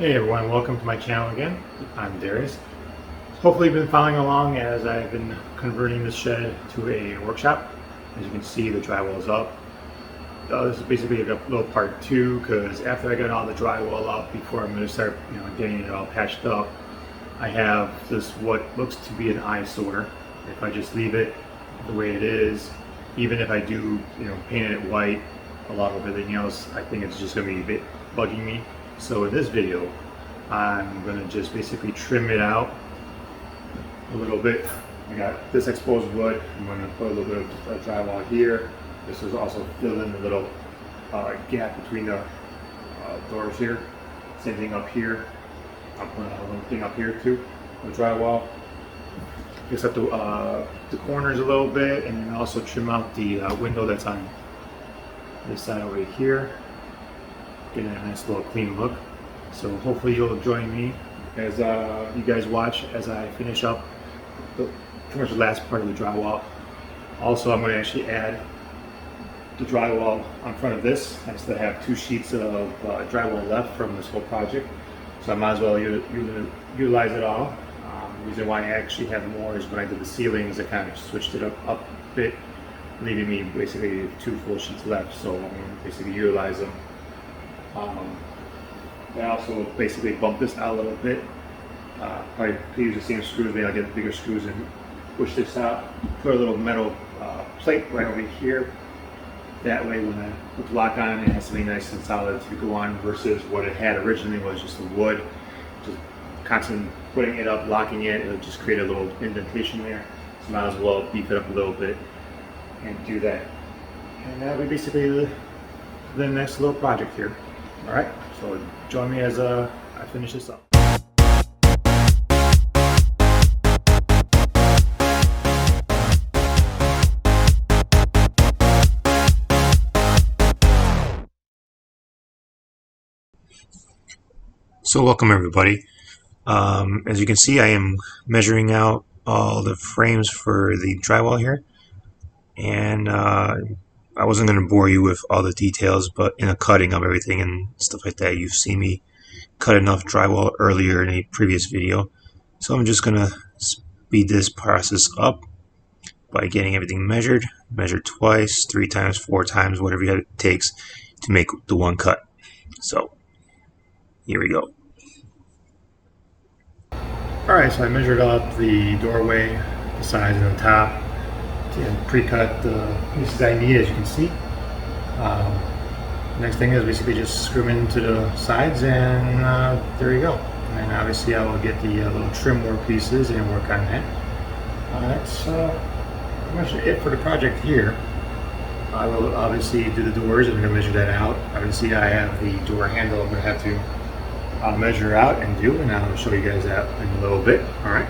Hey everyone, welcome to my channel again. I'm Darius. Hopefully you've been following along as I've been converting this shed to a workshop. As you can see, the drywall is up. This is basically a little part two, because after I got all the drywall up, before I'm going to start getting it all patched up, I have this what looks to be an eyesore. If I just leave it the way it is, even if I do paint it white along with everything else, I think it's just going to be a bit bugging me. So in this video, I'm going to just basically trim it out a little bit. I got this exposed wood. I'm going to put a little bit of drywall here. This is also fill in the little gap between the doors here. Same thing up here. I'll put a little thing up here too, with drywall. Fix up the corners a little bit, and then also trim out the window that's on this side over here. Get a nice little clean look. So hopefully you'll join me as you guys watch as I finish up pretty much the last part of the drywall. Also, I'm going to actually add the drywall on front of this. I still have 2 sheets of drywall left from this whole project, so I might as well utilize it all. The reason why I actually have more is when I did the ceilings, I kind of switched it up a bit, leaving me basically 2 full sheets left. So I'm going to basically utilize them. I also basically bump this out a little bit. Probably use the same screws, maybe I'll get bigger screws and push this out. Put a little metal plate right over here. That way when I put the lock on, it has something nice and solid to go on, versus what it had originally was just the wood. Just constantly putting it up, locking it, it'll just create a little indentation there. So might as well beef it up a little bit and do that. And that'll be basically the next little project here. Alright, so join me as I finish this up. So welcome everybody. As you can see, I am measuring out all the frames for the drywall here, and I wasn't going to bore you with all the details, but in a cutting of everything and stuff like that, you've seen me cut enough drywall earlier in a previous video. So I'm just going to speed this process up by getting everything measured twice, 3 times, 4 times, whatever it takes to make the one cut. So here we go. Alright, so I measured up the doorway, the sides and the top, and pre-cut the pieces I need, as you can see. Next thing is basically just screw them into the sides, and there you go. And obviously I will get the little trim work pieces and work on that. That's pretty much it for the project here. I will obviously do the doors. I'm going to measure that out. Obviously I have the door handle I'm going to have to measure out and do, and I'll show you guys that in a little bit. Alright.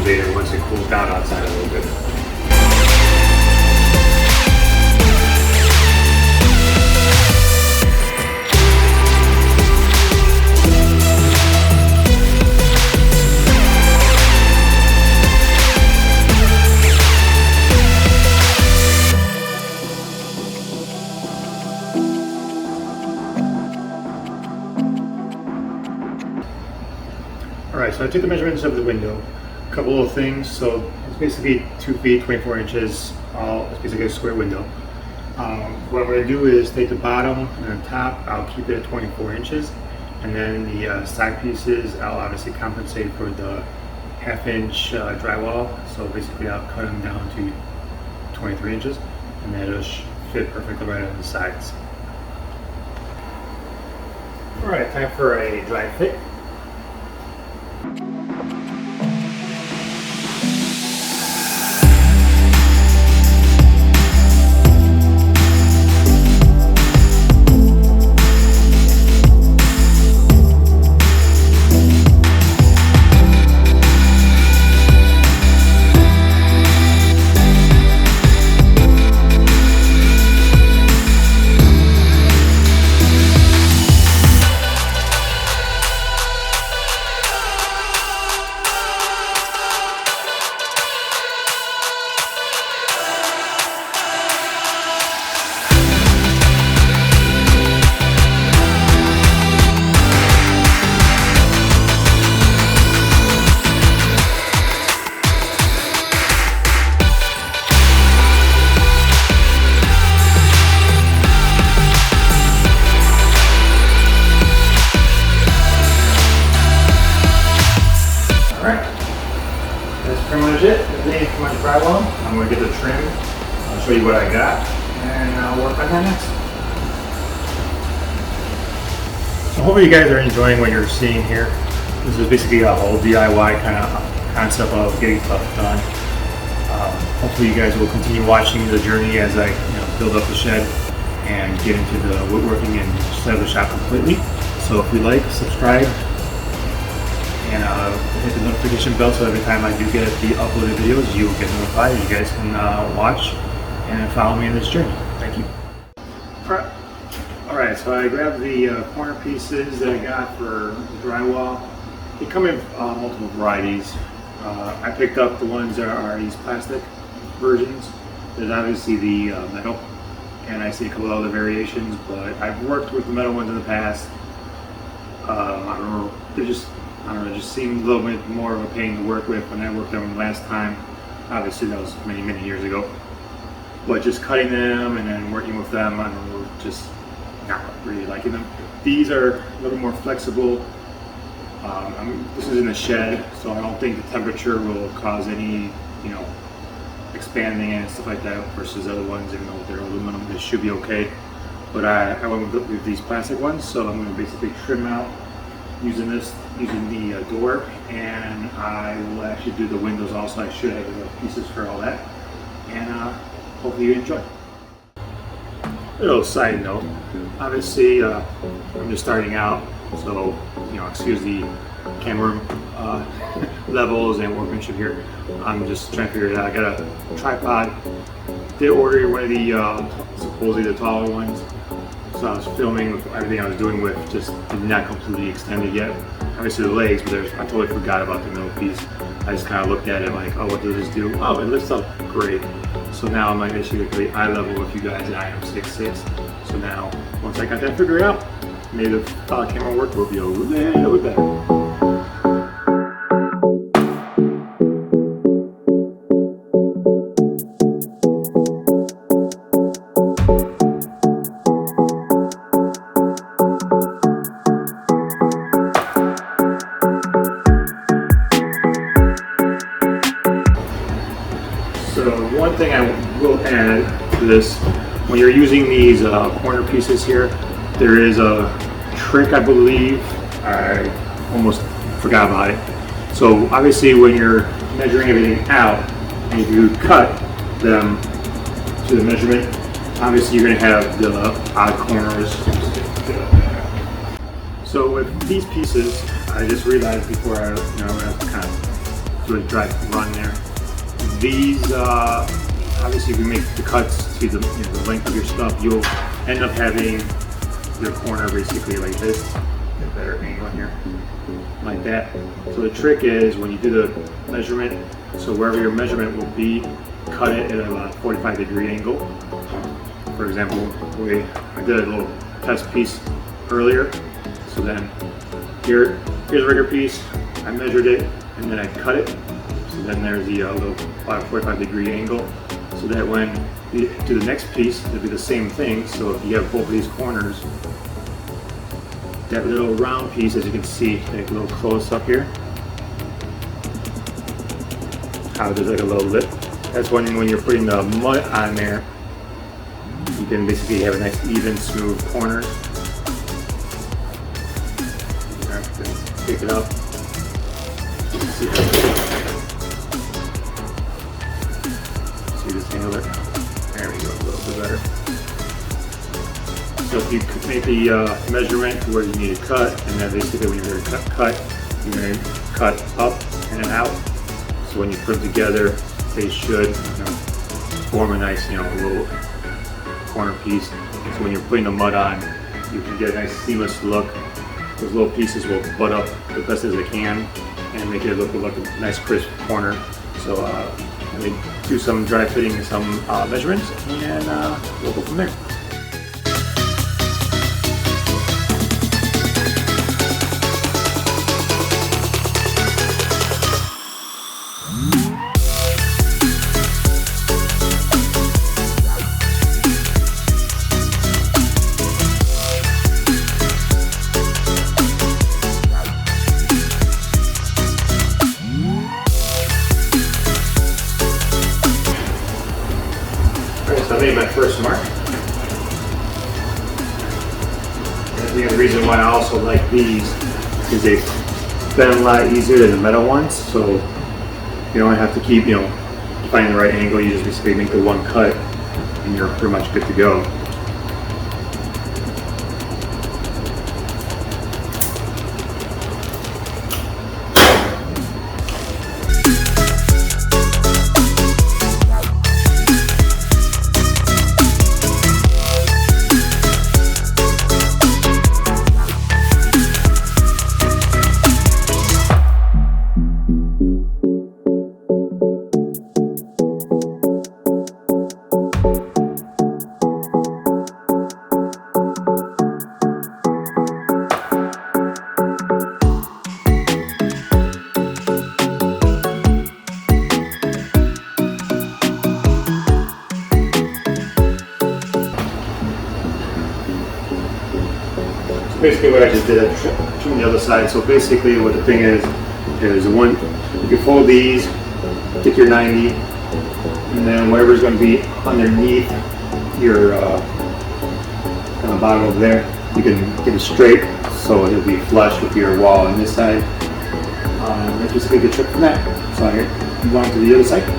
Later once it cools down outside a little bit. Alright, so I took the measurements of the window. couple little things. So it's basically 2 feet, 24 inches. It's basically a square window. What I'm going to do is take the bottom and the top, I'll keep it at 24 inches. And then the side pieces, I'll obviously compensate for the 1/2 inch drywall. So basically I'll cut them down to 23 inches and that'll fit perfectly right on the sides. Alright, time for a dry fit. That's pretty much it. Today for my drywall. I'm going to get the trim. I'll show you what I got and I'll work on that next. So hopefully you guys are enjoying what you're seeing here. This is basically a whole DIY kind of concept of getting stuff done. Hopefully you guys will continue watching the journey as I build up the shed and get into the woodworking and set up the shop completely. So if you like, subscribe, and hit the notification bell so every time I do get the uploaded videos, you will get notified. You guys can watch and follow me in this journey. Thank you. Alright, so I grabbed the corner pieces that I got for the drywall. They come in multiple varieties. I picked up the ones that are these plastic versions. There's obviously the metal, and I see a couple other variations, but I've worked with the metal ones in the past. I don't know, it just seemed a little bit more of a pain to work with when I worked on them last time. Obviously that was many, many years ago. But just cutting them and then working with them, I don't know, just not really liking them. These are a little more flexible. This is in the shed, so I don't think the temperature will cause any, expanding and stuff like that versus other ones. Even though they're aluminum, they should be okay. But I went with these plastic ones, so I'm going to basically trim out using the door, and I will actually do the windows also. I should have the pieces for all that, and hopefully you enjoy. A little side note, obviously I'm just starting out, so excuse the camera levels and workmanship here. I'm just trying to figure it out. I got a tripod. Did order one of the supposedly the taller ones. So I was filming with everything I was doing with, just did not completely extended yet. Obviously the legs, but I totally forgot about the middle piece. I just kind of looked at it like, oh, what does this do? Oh, it lifts up great. So now I'm like basically eye level with you guys, and I am 6'6". So now, once I got that figured out, maybe the camera work will be a little bit better. So one thing I will add to this, when you're using these corner pieces here, there is a trick, I believe. I almost forgot about it. So obviously when you're measuring everything out, and if you cut them to the measurement, obviously you're going to have the odd corners. So with these pieces, I just realized before I kind of do a dry run there. These, obviously if you make the cuts to the length of your stuff, you'll end up having your corner basically like this. Get a better angle here, like that. So the trick is when you do the measurement, so wherever your measurement will be, cut it at a 45-degree angle. For example, I did a little test piece earlier. So then here's a regular piece, I measured it, and then I cut it. and then there's the little 45-degree angle, so that when you do the next piece, it'll be the same thing. So if you have both of these corners, that little round piece, as you can see, take a little close up here, how there's like a little lip. That's when you're putting the mud on there, you can basically have a nice even smooth corner. You have to pick it up. See this handle there? There we go, a little bit better. So if you make the measurement to where you need to cut, and then basically when you're going to cut, you're going to cut up and out. So when you put them together, they should form a nice, little corner piece. So when you're putting the mud on, you can get a nice seamless look. Those little pieces will butt up the best as they can and make it look like a nice crisp corner. So let me do some dry fitting and some measurements, and we'll go from there. So I made my first mark. And the reason why I also like these is they bend a lot easier than the metal ones. So you don't have to keep, finding the right angle. You just basically make the one cut and you're pretty much good to go. Basically what I just did, I trimmed the other side. So basically what the thing is one, you can fold these, get your 90, and then whatever's going to be underneath your kind of bottom over there, you can get it straight so it'll be flush with your wall on this side. That's basically the trick from that. So I move on to the other side.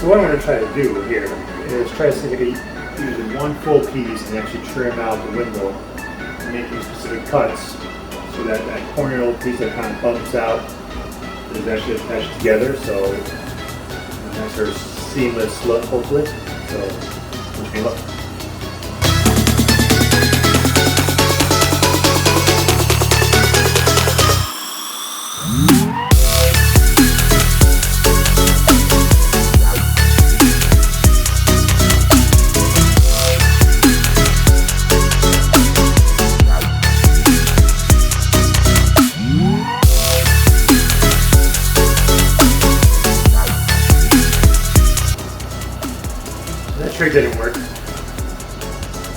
So what I'm going to try to do here is try to see if I can use one full piece and actually trim out the window and make some specific cuts so that that corner little piece that kind of bumps out is actually attached together, so nice or seamless look, hopefully. So wish me luck. That trick didn't work.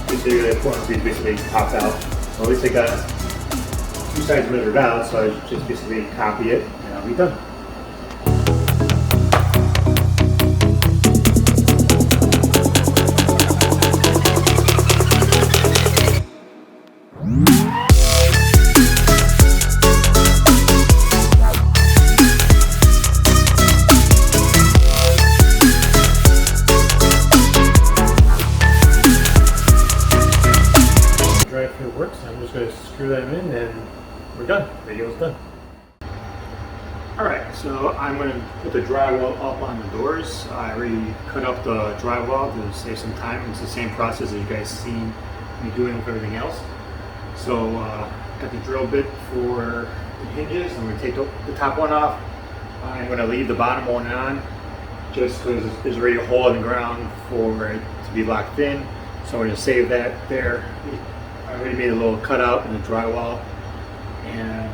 Basically, the corner piece basically popped out. Well, at least I got two sides measured out, so I just basically copy it and I'll be done. If it works, I'm just going to screw them in and we're done. The video's done. Alright, so I'm going to put the drywall up on the doors. I already cut up the drywall to save some time. It's the same process that you guys seen me doing with everything else. So got the drill bit for the hinges. I'm going to take the top one off. I'm going to leave the bottom one on just because there's already a hole in the ground for it to be locked in. So I'm going to save that there. I already made a little cutout in the drywall, and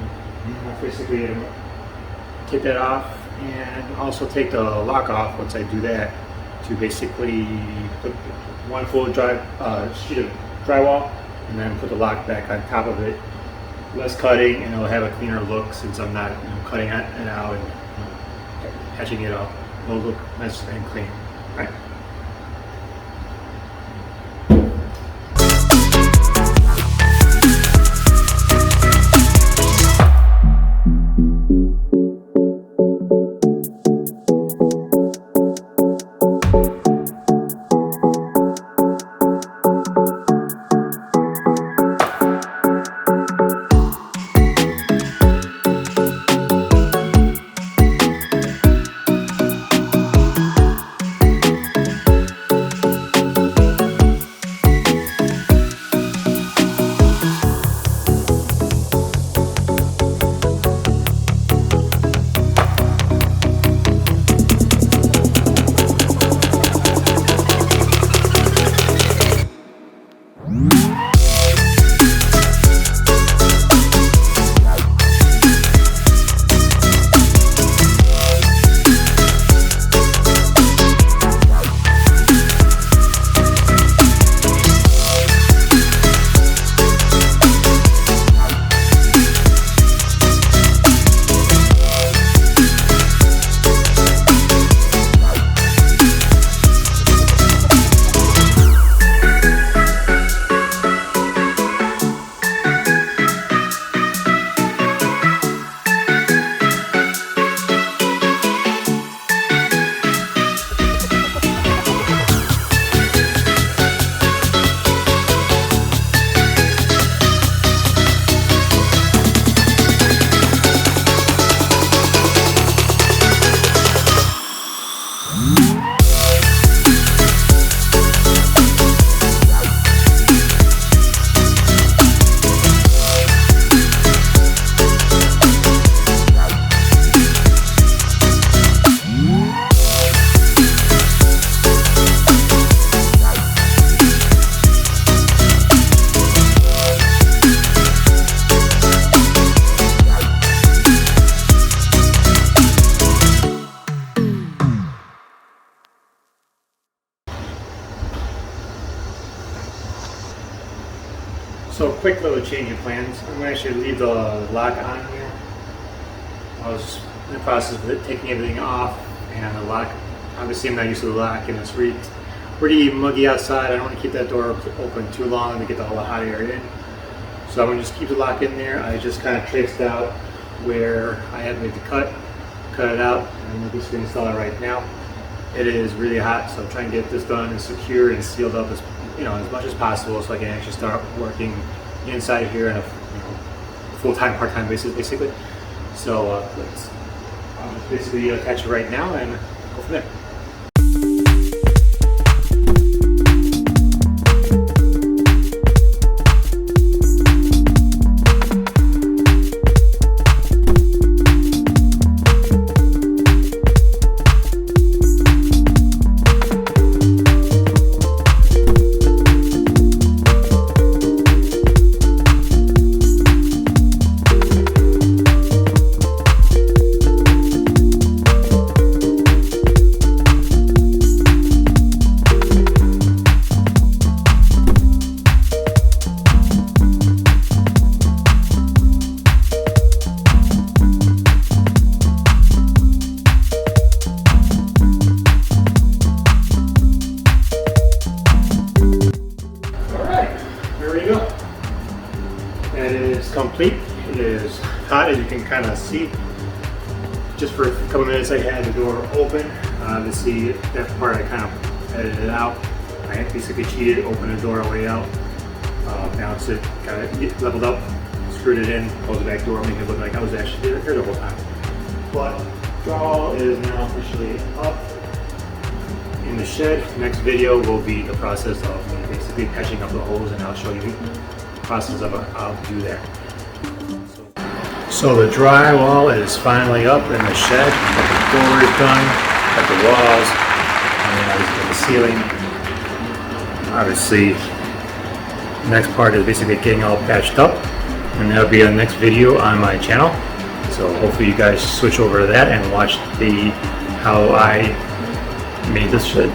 basically I'm gonna take that off and also take the lock off once I do that to basically put one full sheet of drywall and then put the lock back on top of it. Less cutting, and it'll have a cleaner look since I'm not cutting it out and patching it up. It'll look nice and clean. All right. So quick little change of plans. I'm going to actually leave the lock on here. I was in the process of taking everything off, and the lock, obviously I'm not used to the lock, and it's pretty muggy outside. I don't want to keep that door open too long to get all the hot air in. So I'm going to just keep the lock in there. I just kind of traced out where I had made the cut it out, and I'm just going to install it right now. It is really hot, so I'm trying to get this done and secured and sealed up as much as possible, so I can actually start working inside here on a full-time, part-time basis, basically. So I'll just basically attach it right now and go from there. That is complete. It is hot, as you can kind of see. Just for a couple minutes I had the door open to see that part. I kind of edited it out. I basically cheated, opened the door all the way out, balanced it, got it leveled up, screwed it in, closed the back door, make it look like I was actually here the whole time. But drywall is now officially up in the shed. Next video will be the process of me basically patching up the holes, and I'll show you the process of how to do that. So the drywall is finally up in the shed. Got the floor is done, got the walls, and the ceiling. Obviously, the next part is basically getting all patched up, and that'll be the next video on my channel. So hopefully you guys switch over to that and watch how I made this shed.